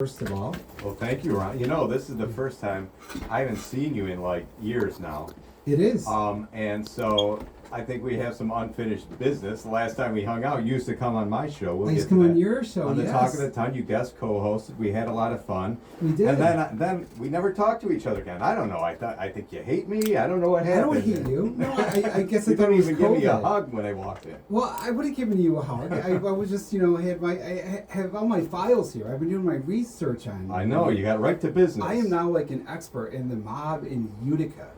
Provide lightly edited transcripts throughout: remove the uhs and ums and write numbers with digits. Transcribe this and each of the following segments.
First of all, Well, thank you, Ron. You know, this is the first time I haven't seen you in like years now. it is. And so I think we have some unfinished business. The last time we hung out, you used to come on my show. We'll I used get to come to on that. your show, On the yes. Talk of the Town, you guest co-hosted. We had a lot of fun. We did. And then we never talked to each other again. I don't know. I think you hate me. I don't know what I happened. don't hate you. No, I guess I You thought didn't it was even give me a COVID. hug when I walked in. Well, I would have given you a hug. I was just, I have all my files here. I've been doing my research on. I know. You got right to business. I am now like an expert in the mob in Utica.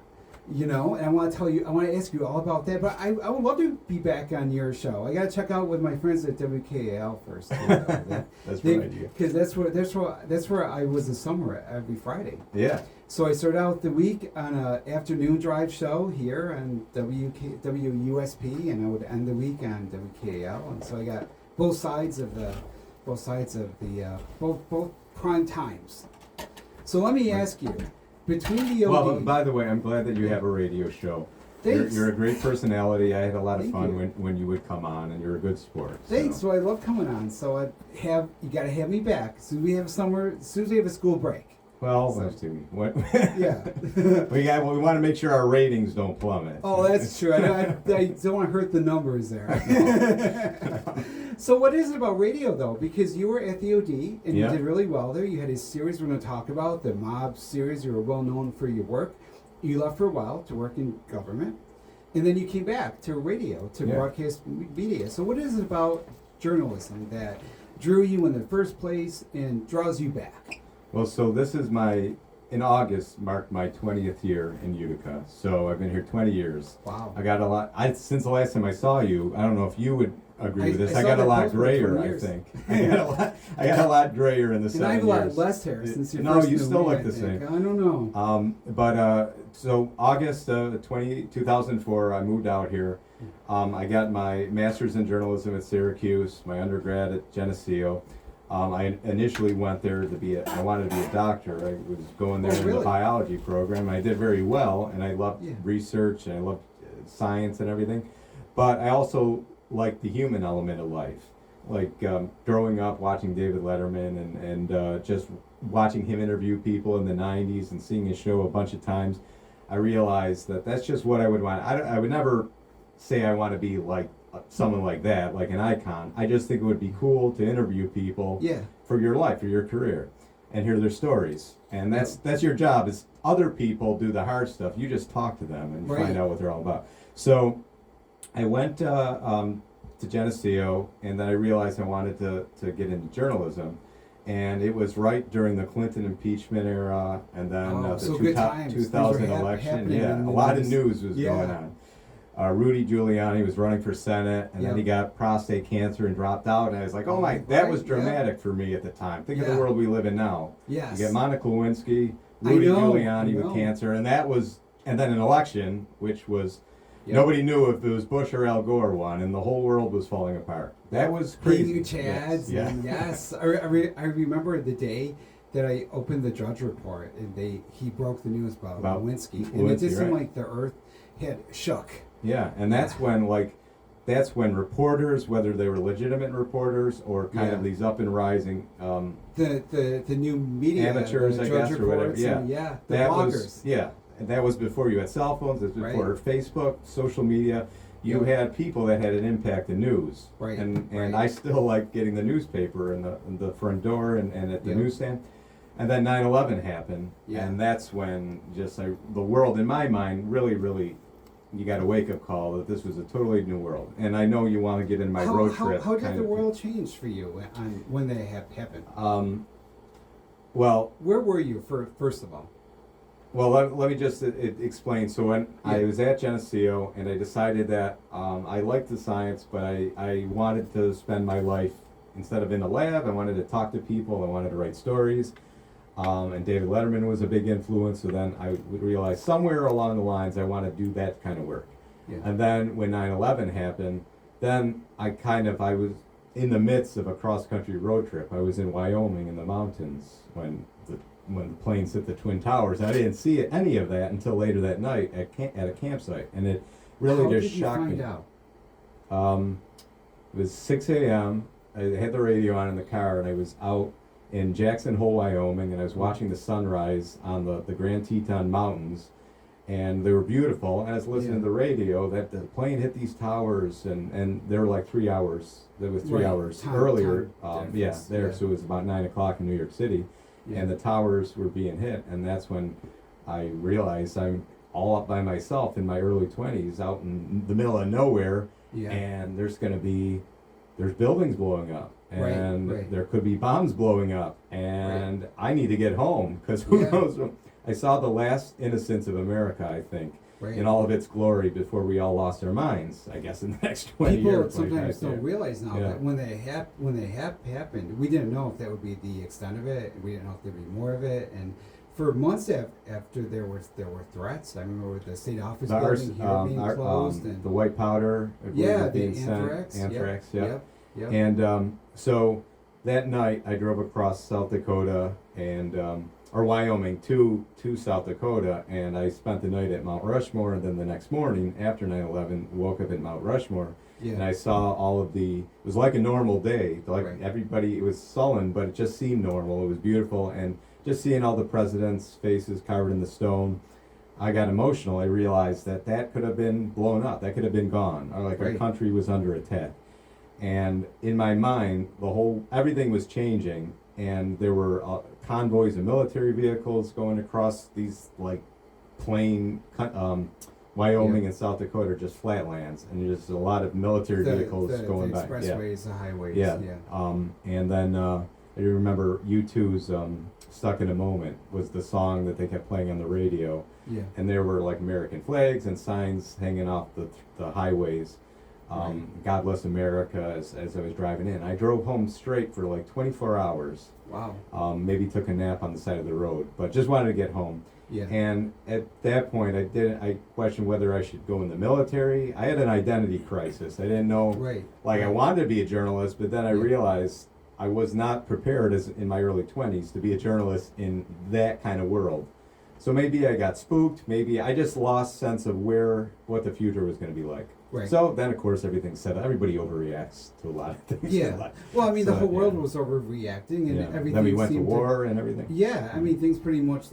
And I want to ask you all about that, but I would love to be back on your show. I got to check out with my friends at WKAL first. That's a good idea. Because that's where I was this summer every Friday. Yeah. So I started out the week on an afternoon drive show here on WUSP, and I would end the week on WKAL, and so I got both sides of the both prime times. So let me ask you. Between the OD... Well, by the way, I'm glad that you have a radio show. Thanks. You're a great personality. I had a lot of Thank fun you. when you would come on, and you're a good sport. Thanks. So. So I love coming on. So you got to have me back as soon as we have a school break. Well, So- let's see. What? Yeah. we want to make sure our ratings don't plummet. Oh, that's true. I don't want to hurt the numbers there. So what is it about radio, though? Because you were at the OD, and Yeah. you did really well there. You had a series we're going to talk about, the Mob series. You were well known for your work. You left for a while to work in government, and then you came back to radio, to Yeah. broadcast media. So what is it about journalism that drew you in the first place and draws you back? Well, so this is in August marked my 20th year in Utica. So I've been here 20 years. Wow. I got a lot. Since the last time I saw you, I don't know if you would agree with this. I I saw got a that lot post for grayer, 20 I years. think. I got a lot grayer in the And 7 I have years. a lot less hair since you No, first you knew still me, look I the think. same. I don't know. So August 2004, I moved out here. I got my master's in journalism at Syracuse, my undergrad at Geneseo. I initially went there I wanted to be a doctor. I was going there Oh, in really? the biology program. I did very well, and I loved Yeah. research, and I loved science and everything. But I also liked the human element of life. Like growing up watching David Letterman and just watching him interview people in the 90s and seeing his show a bunch of times, I realized that that's just what I would want. I would never say I want to be like someone like that, like an icon. I just think it would be cool to interview people Yeah. for your life, for your career, and hear their stories. And that's your job. Is other people do the hard stuff. You just talk to them and Right. find out what they're all about. So I went to Geneseo, and then I realized I wanted to get into journalism. And it was right during the Clinton impeachment era, and then Oh, the so good times. Things 2000 were election. happening Yeah, in a the lot of news. news was Yeah. going on. Rudy Giuliani was running for Senate, and then he got prostate cancer and dropped out. And I was like, oh my, that was Right, yeah. dramatic for me at the time. Think of Yeah. the world we live in now. Yes. You get Monica Lewinsky, I Rudy know, Giuliani I with know. cancer, and then an election, which was, Yep. nobody knew if it was Bush or Al Gore won, and the whole world was falling apart. That was crazy. Paying Chads. Yes. And yes. I remember the day that I opened the Drudge Report, and he broke the news about Lewinsky, and it Lewinsky, just seemed right. like the earth had shook. Yeah, and that's when reporters, whether they were legitimate reporters or kind of Yeah. these up and rising The new media, amateurs, the I Drudge guess, or whatever. Reports, Yeah, and, the that bloggers. was and that was before you had cell phones. It was before Facebook, social media. You Yep. had people that had an impact in news, Right, And right. I still like getting the newspaper in the front door and at the Yep. newsstand. And then 9/11 happened, Yeah. and that's when the world, in my mind, really, you got a wake-up call that this was a totally new world. And I know you want to get in my road trip. How did kind the of world change for you when that happened? Well, Where were you first of all? let me just explain. So when I was at Geneseo, and I decided that I liked the science, but I wanted to spend my life, instead of in a lab, I wanted to talk to people, I wanted to write stories. And David Letterman was a big influence, so then I would realize somewhere along the lines I want to do that kind of work. Yeah. And then when 9/11 happened, then I was in the midst of a cross-country road trip. I was in Wyoming in the mountains when the planes hit the Twin Towers. I didn't see any of that until later that night at a campsite, and it really How just did you shocked find me. out? It was 6 a.m. I had the radio on in the car, and I was out in Jackson Hole, Wyoming, and I was watching the sunrise on the Grand Teton Mountains, and they were beautiful. And I was listening to the radio that the plane hit these towers, and they were like 3 hours. There was 3 hours earlier. So it was about 9 o'clock in New York City, and the towers were being hit, and that's when I realized I'm all up by myself in my early 20s, out in the middle of nowhere, and there's buildings blowing up, and there could be bombs blowing up, and I need to get home, because who knows? I saw the last innocence of America, I think, in all of its glory before we all lost our minds, I guess, in the next 20 years. People sometimes don't realize now that when they happened, we didn't know if that would be the extent of it, we didn't know if there'd be more of it, and for months after there were threats. I remember with the state office building here being closed, and the white powder, being anthrax, And so that night I drove across South Dakota or Wyoming to South Dakota, and I spent the night at Mount Rushmore, and then the next morning after 9/11 woke up at Mount Rushmore, and I saw it was like a normal day, everybody, it was sullen, but it just seemed normal. It was beautiful, and just seeing all the presidents' faces carved in the stone, I got emotional. I realized that could have been blown up. That could have been gone. Or our country was under attack. And in my mind, everything was changing, and there were convoys of military vehicles going across these plain, Wyoming and South Dakota are just flatlands, and there's a lot of military vehicles going by. The expressways, the highways. And then I remember U2's Stuck in a Moment was the song that they kept playing on the radio. And there were American flags and signs hanging off the highways. God bless America as I was driving in. I drove home straight for 24 hours. Wow. Maybe took a nap on the side of the road, but just wanted to get home. And at that point, I questioned whether I should go in the military. I had an identity crisis. I didn't know, I wanted to be a journalist, but then I realized I was not prepared in my early 20s to be a journalist in that kind of world. So maybe I got spooked. Maybe I just lost sense of what the future was going to be like. So then, of course, everything's set up. Everybody overreacts to a lot of things. Well, I mean, the whole world was overreacting, and everything. Then we went to war and everything. I mean, things pretty much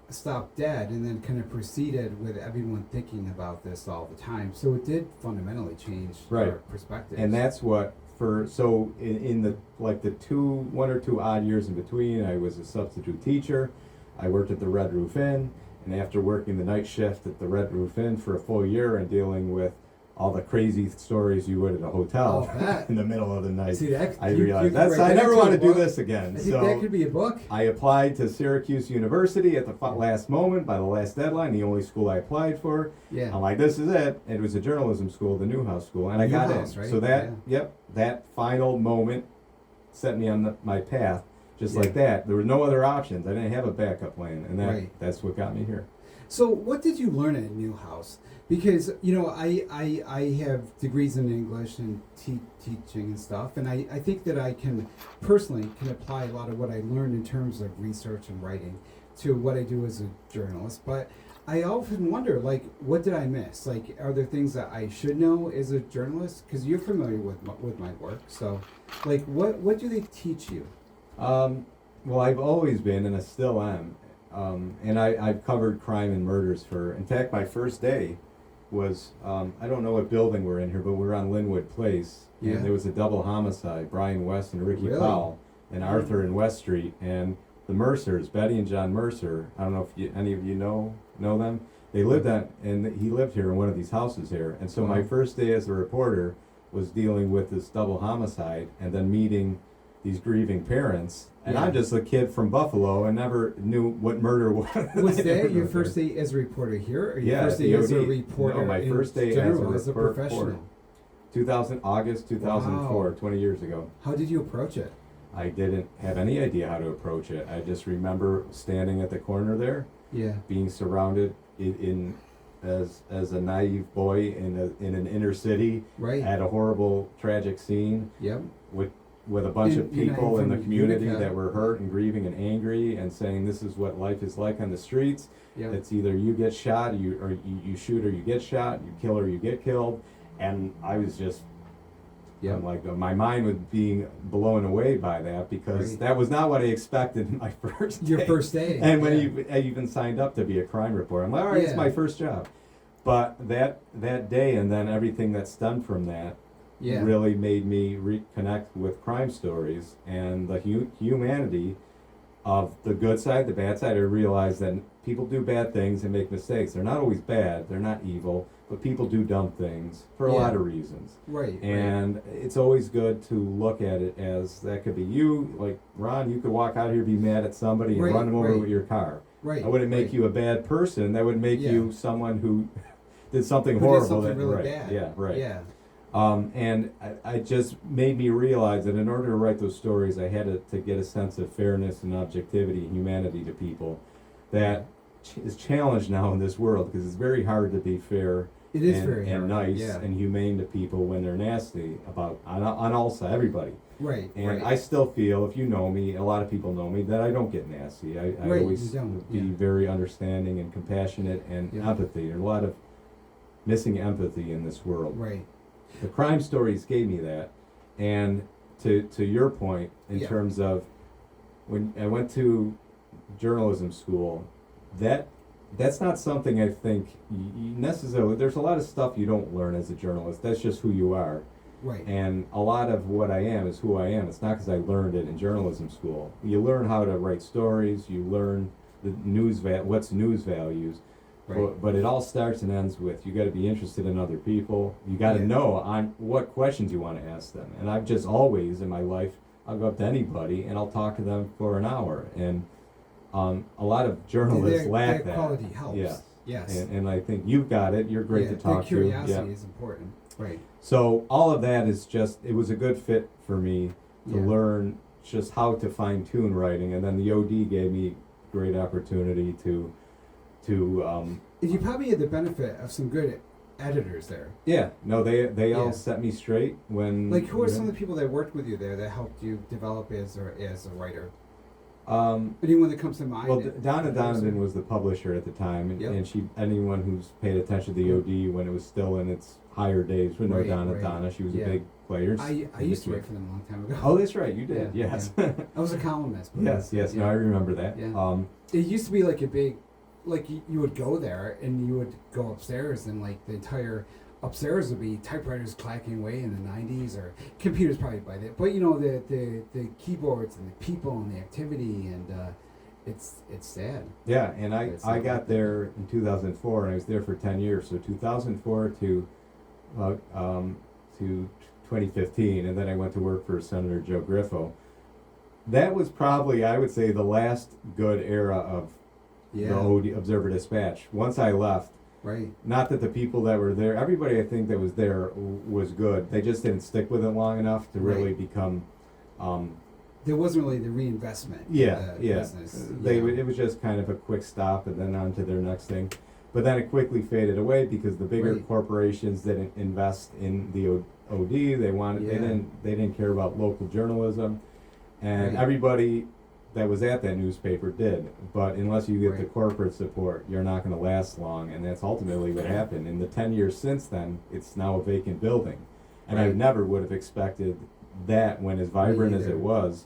stopped dead, and then kind of proceeded with everyone thinking about this all the time. So it did fundamentally change our perspective. And that's what in the 1 or 2 odd years in between, I was a substitute teacher. I worked at the Red Roof Inn, and after working the night shift at the Red Roof Inn for a full year and dealing with all the crazy stories you would at a hotel in the middle of the night, I realized I never want to do this again. I think that could be a book. I applied to Syracuse University at the last moment, by the last deadline, the only school I applied for. I'm like, this is it. It was a journalism school, the Newhouse School, and I got in. Right? So that final moment set me on my path, just like that. There were no other options. I didn't have a backup plan, and that's what got me here. So what did you learn at Newhouse? Because, I have degrees in English and teaching and stuff, and I think that I can personally apply a lot of what I learned in terms of research and writing to what I do as a journalist. But I often wonder, what did I miss? Are there things that I should know as a journalist? Because you're familiar with my work. So, what do they teach you? Well, I've always been, and I still am. And I've covered crime and murders in fact, my first day was, I don't know what building we're in here, but we're on Linwood Place. And there was a double homicide, Brian West and Ricky Powell, and Arthur and West Street. And the Mercers, Betty and John Mercer, I don't know if any of you know them. They lived and he lived here in one of these houses here. And so my first day as a reporter was dealing with this double homicide and then meeting these grieving parents. And I'm just a kid from Buffalo and never knew what murder was. Was that your first day as a reporter here? Or your first day as a reporter? No, my first day as a professional. August 2004, 20 years ago. How did you approach it? I didn't have any idea how to approach it. I just remember standing at the corner there, being surrounded as a naive boy in an inner city at a horrible, tragic scene. With a bunch of people in the community that were hurt and grieving and angry and saying this is what life is like on the streets. It's either you get shot or you shoot or you get shot, you kill or you get killed. And I was just Yep. I'm like, my mind was being blown away by that because Right. that was not what I expected in my first Your day. first day. And when yeah. I even signed up to be a crime reporter, I'm like, all right, it's Yeah. my first job. But that day and then everything that stemmed from that Yeah. really made me reconnect with crime stories and the humanity of the good side, the bad side. I realized that people do bad things and make mistakes. They're not always bad. They're not evil, but people do dumb things for a Yeah. lot of reasons. Right. And it's always good to look at it as that could be you, like Ron. You could walk out here, be mad at somebody, and Right, run them over right. with your car. Right. That wouldn't make right. you a bad person. That would make Yeah. you someone who did something Who did horrible. something that, really right. bad. Yeah. Right. Yeah. And I just made me realize that in order to write those stories, I had to get a sense of fairness and objectivity and humanity to people that is challenged now in this world because it's very hard to be fair It is and, very and hard. nice Yeah. and humane to people when they're nasty about on all sides, everybody. Right. And right. I still feel, if you know me, a lot of people know me, that I don't get nasty. I Right, always you don't, be yeah. very understanding and compassionate and Yeah. empathy. There's a lot of missing empathy in this world. Right. The crime stories gave me that. And to your point, in Yeah. terms of when I went to journalism school, that's not something I think you necessarily, there's a lot of stuff you don't learn as a journalist. That's just who you are. Right. And a lot of what I am is who I am. It's not because I learned it in journalism school. You learn how to write stories. You learn the what's news values. Right. But it all starts and ends with you got to be interested in other people. You got to Yeah. know on what questions you want to ask them. And I've just always in my life, I'll go up to anybody and I'll talk to them for an hour. And a lot of journalists lack that. Quality helps. Yeah. Yes. And I think you've got it. You're great yeah, to talk the curiosity to. Yeah. is important. Right. So all of that is just, it was a good fit for me to Yeah. learn just how to fine tune writing. And then the OD gave me great opportunity to And you probably had the benefit of some good editors there. yeah, no, they Yeah. all set me straight when. Like, who are some of the people that worked with you there that helped you develop as a writer? Anyone that comes to mind? Well, Donna Donovan was the publisher at the time, and, Yep. and anyone who's paid attention to the OD when it was still in its higher days would know Right, Donna. right. Donna, she was Yeah. a big player. I used to write for them a long time ago. Oh, that's right, you did. Yeah, Yes. I was a columnist. But yes. No, I remember that. Yeah. It used to be like a big, like you would go there and you would go upstairs and like the entire upstairs would be typewriters clacking away in the 90s or computers probably by then. But you know the keyboards and the people and the activity and it's sad. Yeah, and It's I like got that. there in 2004, and I was there for 10 years. So 2004 to 2015, and then I went to work for Senator Joe Griffo. That was probably, I would say, the last good era of the OD Observer Dispatch. Once I left, Right. not that the people that were there, everybody I think that was there was good. They just didn't stick with it long enough to really Right. become. There wasn't really the reinvestment. Yeah, in the yeah. Business. It was just kind of a quick stop and then on to their next thing. But then it quickly faded away because the bigger Right. corporations didn't invest in the OD. They wanted Yeah. they didn't care about local journalism, and Right. everybody that was at that newspaper did. But unless you get the Right. corporate support, you're not going to last long, and that's ultimately what happened. In the 10 years since then, it's now a vacant building, and I Right. never would have expected that when as vibrant as either. it was.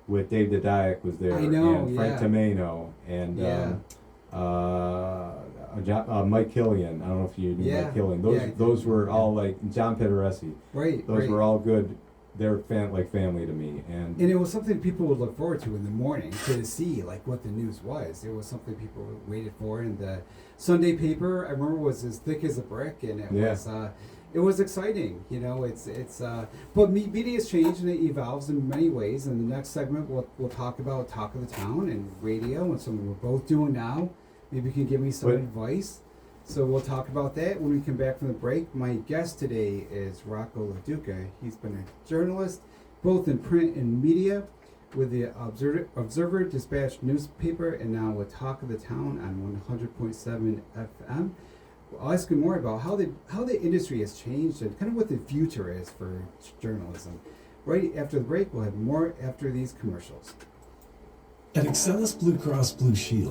With Dave Didyak was there, I know, and Frank yeah. Tomeno, and Yeah. Mike Killian. I don't know if you knew Yeah. Mike Killian. Yeah, I did. Those were Yeah. all like John Pederesi. Right. Those right. were all good. They're like family to me. And And it was something people would look forward to in the morning to see like what the news was. It was something people waited for, and the Sunday paper I remember was as thick as a brick, and it was exciting. You know, but media has changed and it evolves in many ways. In the next segment, we'll talk about Talk of the Town and radio and something we're both doing now. Maybe you can give me some advice. So we'll talk about that when we come back from the break. My guest today is Rocco LaDuca. He's been a journalist, both in print and media, with the Observer Dispatch newspaper, and now with Talk of the Town on 100.7 FM. I'll ask you more about how the industry has changed and kind of what the future is for journalism. Right after the break, we'll have more after these commercials. At Excellus Blue Cross Blue Shield,